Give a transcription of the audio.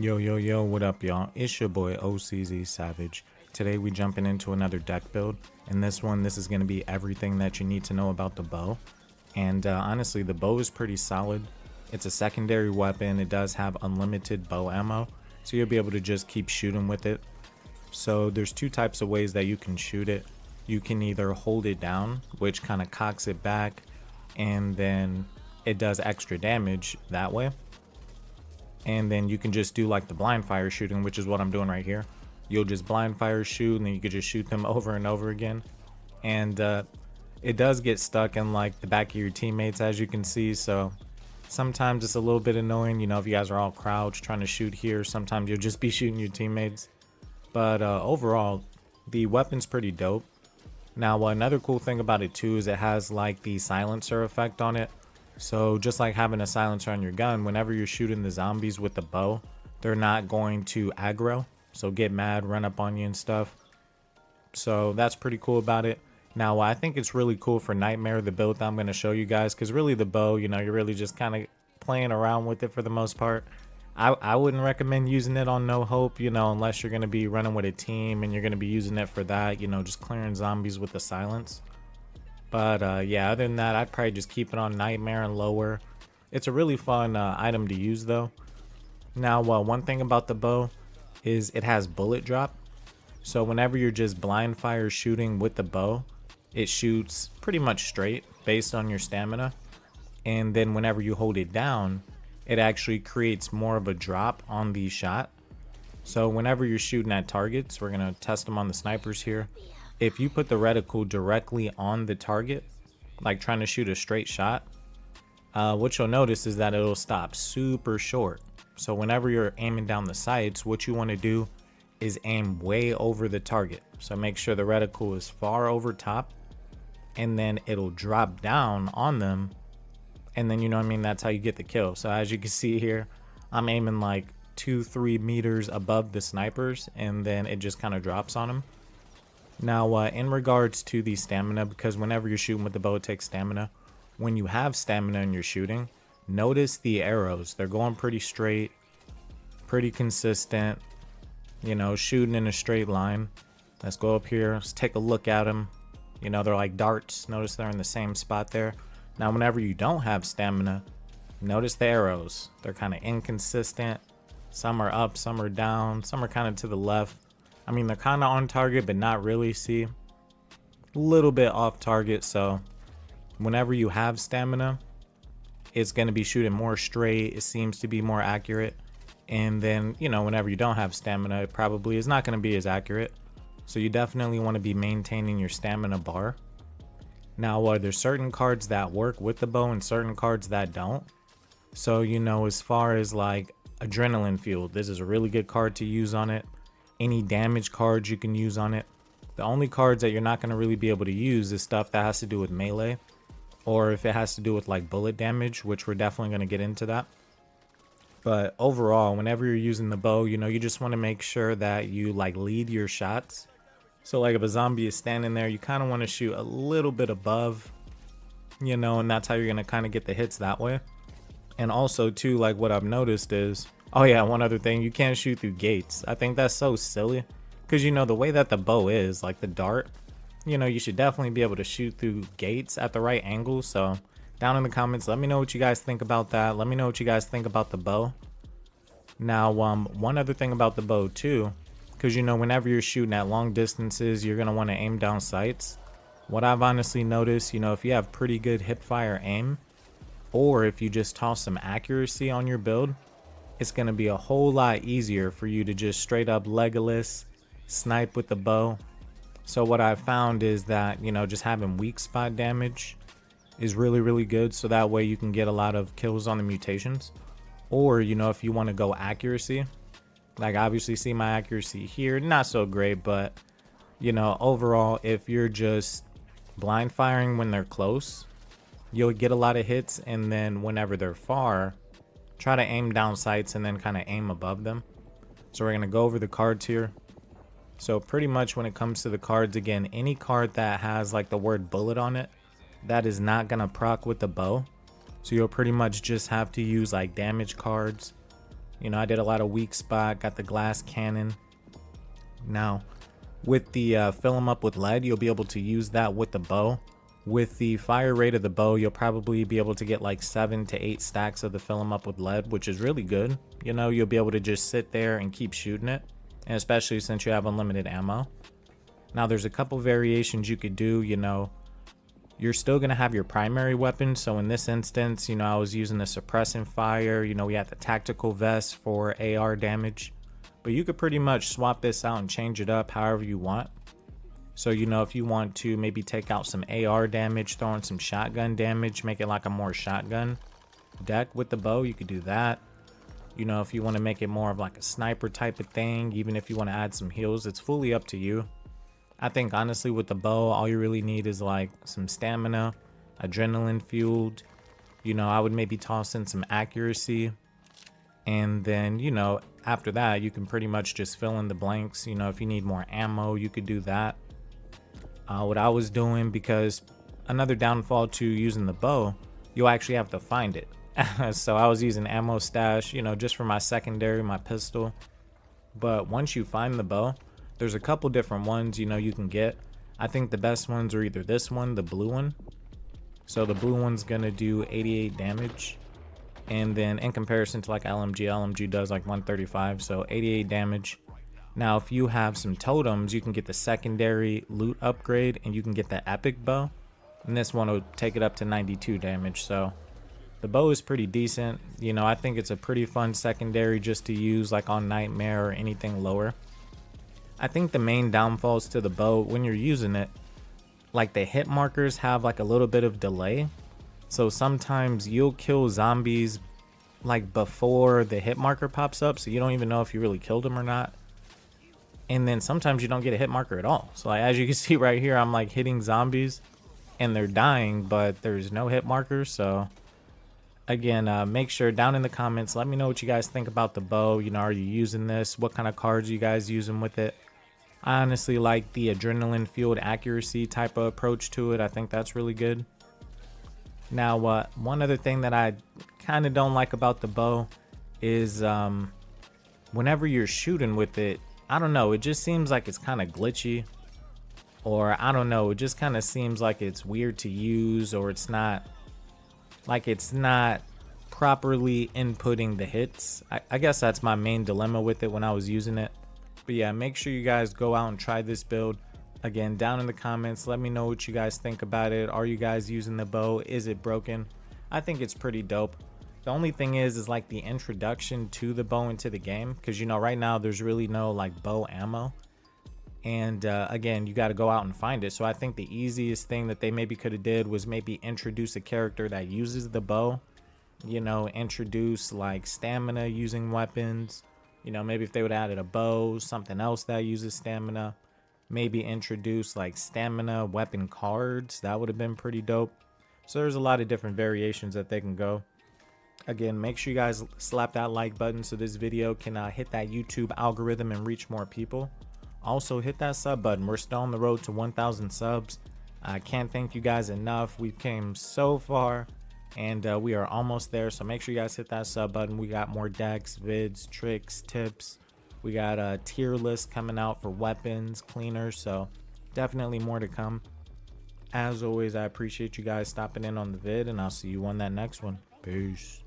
Yo, yo, yo, what up, y'all? It's your boy OCZ Savage. Today we jumping into another deck build. In this one, this is going to be everything that you need to know about the bow. And honestly, the bow is pretty solid. It's a secondary weapon. It does have unlimited bow ammo, so you'll be able to just keep shooting with it. So there's two types of ways that you can shoot it. You can either hold it down, which kind of cocks it back, and then it does extra damage that way. And then you can just do like the blind fire shooting, which is what I'm doing right here. You'll just blind fire shoot, and then you could just shoot them over and over again. And it does get stuck in like the back of your teammates, as you can see. So sometimes it's a little bit annoying, you know, if you guys are all crouched trying to shoot here. Sometimes you'll just be shooting your teammates. But overall, the weapon's pretty dope. Now, another cool thing about it too is it has like the silencer effect on it. So just like having a silencer on your gun, whenever you're shooting the zombies with the bow, they're not going to aggro, so get mad, run up on you and stuff. So that's pretty cool about it. Now I think it's really cool for Nightmare, the build that I'm going to show you guys, because really the bow, you know, you're really just kind of playing around with it for the most part. I wouldn't recommend using it on No Hope, you know, unless you're going to be running with a team and you're going to be using it for that, you know, just clearing zombies with the silence. But yeah, other than that, I'd probably just keep it on Nightmare and lower. It's a really fun item to use though. Now, one thing about the bow is it has bullet drop. So whenever you're just blind fire shooting with the bow, it shoots pretty much straight based on your stamina. And then whenever you hold it down, it actually creates more of a drop on the shot. So whenever you're shooting at targets, we're going to test them on the snipers here. If you put the reticle directly on the target, like trying to shoot a straight shot, what you'll notice is that it'll stop super short. So whenever you're aiming down the sights, what you want to do is aim way over the target. So make sure the reticle is far over top, and then it'll drop down on them. And then, you know what I mean, that's how you get the kill. So as you can see here, I'm aiming like 2-3 meters above the snipers, and then it just kind of drops on them. Now, in regards to the stamina, because whenever you're shooting with the bow, it takes stamina. When you have stamina and you're shooting, notice the arrows. They're going pretty straight, pretty consistent, you know, shooting in a straight line. Let's go up here. Let's take a look at them. You know, they're like darts. Notice they're in the same spot there. Now, whenever you don't have stamina, notice the arrows. They're kind of inconsistent. Some are up, some are down, some are kind of to the left. I mean, they're kind of on target, but not really. See, a little bit off target. So whenever you have stamina, it's going to be shooting more straight. It seems to be more accurate. And then, you know, whenever you don't have stamina, it probably is not going to be as accurate. So you definitely want to be maintaining your stamina bar. Now, there's certain cards that work with the bow and certain cards that don't. So, you know, as far as like adrenaline fuel, this is a really good card to use on it. Any damage cards you can use on it. The only cards that you're not going to really be able to use is stuff that has to do with melee, or if it has to do with like bullet damage, which we're definitely going to get into that. But overall, whenever you're using the bow, you know, you just want to make sure that you like lead your shots. So like if a zombie is standing there, you kind of want to shoot a little bit above, you know, and that's how you're going to kind of get the hits that way. And also too, like what I've noticed is, oh yeah, one other thing, you can't shoot through gates. I think that's so silly, because you know the way that the bow is, like the dart, you know, you should definitely be able to shoot through gates at the right angle. So down in the comments, let me know what you guys think about that. Let me know what you guys think about the bow. Now, one other thing about the bow too, because you know whenever you're shooting at long distances, you're gonna want to aim down sights. What I've honestly noticed, you know, if you have pretty good hip fire aim, or if you just toss some accuracy on your build, it's going to be a whole lot easier for you to just straight up Legolas snipe with the bow. So what I've found is that, you know, just having weak spot damage is really, really good. So that way you can get a lot of kills on the mutations. Or, you know, if you want to go accuracy, like obviously see my accuracy here, not so great, but, you know, overall, if you're just blind firing when they're close, you'll get a lot of hits. And then whenever they're far, try to aim down sights and then kind of aim above them. So we're going to go over the cards here. So pretty much when it comes to the cards, again, any card that has like the word bullet on it, that is not going to proc with the bow. So you'll pretty much just have to use like damage cards, You know, I did a lot of weak spot, got the glass cannon. Now, with the fill 'em up with lead, you'll be able to use that with the bow. With the fire rate of the bow, you'll probably be able to get like 7 to 8 stacks of the fill 'em up with lead, which is really good. You know, you'll be able to just sit there and keep shooting it, and especially since you have unlimited ammo. Now, there's a couple variations you could do. You know, you're still going to have your primary weapon. So in this instance, you know, I was using the suppressing fire. You know, we had the tactical vest for AR damage. But you could pretty much swap this out and change it up however you want. So, you know, if you want to maybe take out some AR damage, throw in some shotgun damage, make it like a more shotgun deck with the bow, you could do that. You know, if you want to make it more of like a sniper type of thing, even if you want to add some heals, it's fully up to you. I think honestly with the bow, all you really need is like some stamina, adrenaline fueled. You know, I would maybe toss in some accuracy. And then, you know, after that, you can pretty much just fill in the blanks. You know, if you need more ammo, you could do that. What I was doing, because another downfall to using the bow, you'll actually have to find it. So I was using ammo stash, you know, just for my secondary, my pistol. But once you find the bow, there's a couple different ones, you know, you can get. I think the best ones are either this one, the blue one. So the blue one's gonna do 88 damage. And then in comparison to like LMG does like 135, so 88 damage. Now, if you have some totems, you can get the secondary loot upgrade and you can get the epic bow. And this one will take it up to 92 damage. So the bow is pretty decent. You know, I think it's a pretty fun secondary just to use like on Nightmare or anything lower. I think the main downfalls to the bow when you're using it, like the hit markers have like a little bit of delay. So sometimes you'll kill zombies like before the hit marker pops up. So you don't even know if you really killed them or not. And then sometimes you don't get a hit marker at all. So like, as you can see right here, I'm like hitting zombies and they're dying, but there's no hit markers. So again, make sure down in the comments, let me know what you guys think about the bow. You know, are you using this? What kind of cards are you guys using with it? I honestly like the adrenaline fueled accuracy type of approach to it. I think that's really good. Now, one other thing that I kind of don't like about the bow is whenever you're shooting with it, I don't know, it just seems like it's kind of glitchy, or I don't know, it just kind of seems like it's weird to use, or it's not properly inputting the hits. I guess that's my main dilemma with it when I was using it. But yeah, make sure you guys go out and try this build. Again, down in the comments, let me know what you guys think about it. Are you guys using the bow? Is it broken? I think it's pretty dope. The only thing is like the introduction to the bow into the game, because you know right now there's really no like bow ammo, and again, you got to go out and find it. So I think the easiest thing that they maybe could have did was maybe introduce a character that uses the bow. You know, introduce like stamina using weapons. You know, maybe if they would have added a bow, something else that uses stamina. Maybe introduce like stamina weapon cards. That would have been pretty dope. So there's a lot of different variations that they can go. Again, make sure you guys slap that like button so this video can hit that YouTube algorithm and reach more people. Also, hit that sub button. We're still on the road to 1,000 subs. I can't thank you guys enough. We've came so far, and we are almost there. So make sure you guys hit that sub button. We got more decks, vids, tricks, tips. We got a tier list coming out for weapons, cleaners. So definitely more to come. As always, I appreciate you guys stopping in on the vid, and I'll see you on that next one. Peace.